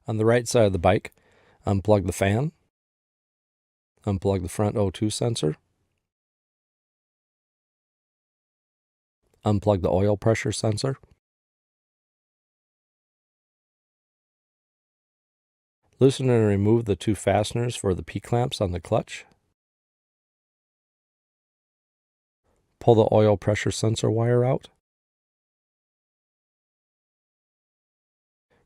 On the right side of the bike, unplug the fan, unplug the front O2 sensor, unplug the oil pressure sensor, loosen and remove the 2 fasteners for the P-clamps on the clutch, pull the oil pressure sensor wire out,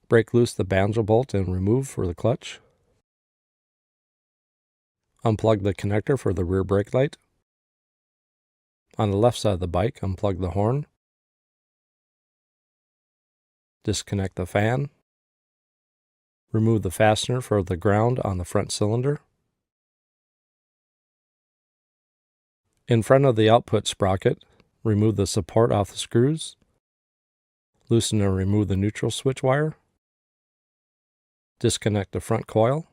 break loose the banjo bolt and remove for the clutch, unplug the connector for the rear brake light. On the left side of the bike, unplug the horn, disconnect the fan, remove the fastener for the ground on the front cylinder. In front of the output sprocket, remove the support off the screws, loosen and remove the neutral switch wire, disconnect the front coil,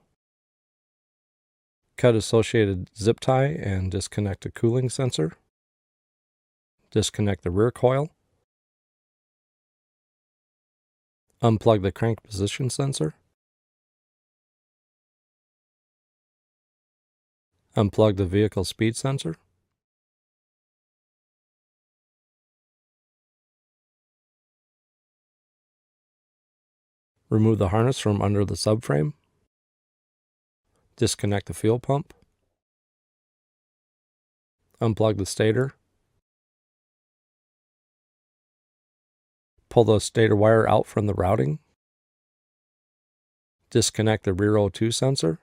cut associated zip tie and disconnect the cooling sensor, disconnect the rear coil, unplug the crank position sensor, unplug the vehicle speed sensor, remove the harness from under the subframe, disconnect the fuel pump, unplug the stator, pull the stator wire out from the routing, disconnect the rear O2 sensor,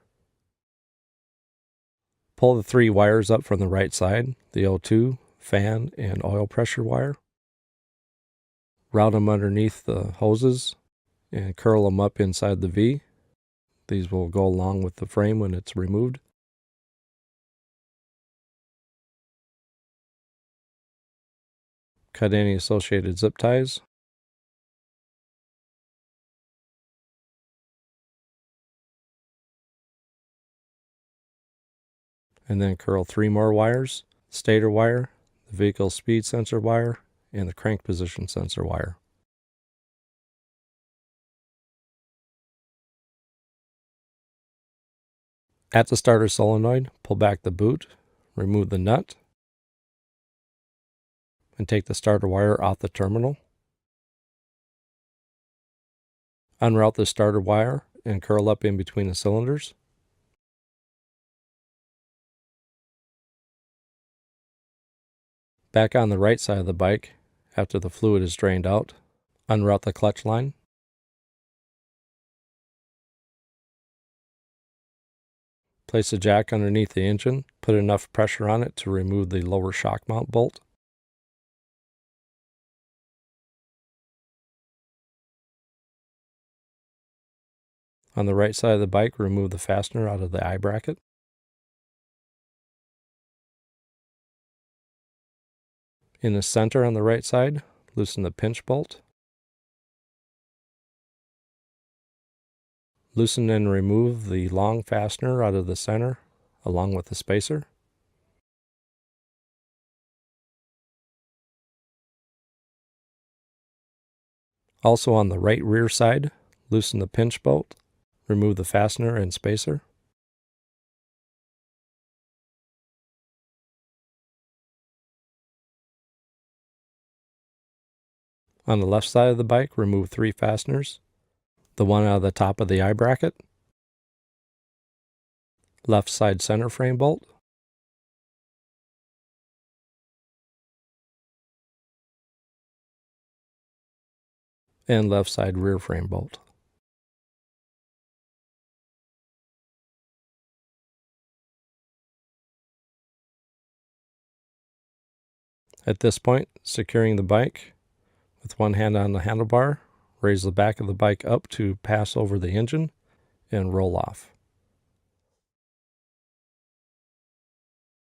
pull the 3 wires up from the right side, the O2, fan, and oil pressure wire, route them underneath the hoses, and curl them up inside the V. These will go along with the frame when it's removed. Cut any associated zip ties. And then curl 3 more wires, stator wire, the vehicle speed sensor wire, and the crank position sensor wire. At the starter solenoid, pull back the boot, remove the nut, and take the starter wire off the terminal. Unroute the starter wire and curl up in between the cylinders. Back on the right side of the bike, after the fluid is drained out, unroute the clutch line. Place the jack underneath the engine, put enough pressure on it to remove the lower shock mount bolt. On the right side of the bike, remove the fastener out of the eye bracket. In the center on the right side, loosen the pinch bolt. Loosen and remove the long fastener out of the center, along with the spacer. Also on the right rear side, loosen the pinch bolt, remove the fastener and spacer. On the left side of the bike, remove 3 fasteners. The one out of the top of the eye bracket, left side center frame bolt, and left side rear frame bolt. At this point, securing the bike with one hand on the handlebar, raise the back of the bike up to pass over the engine and roll off.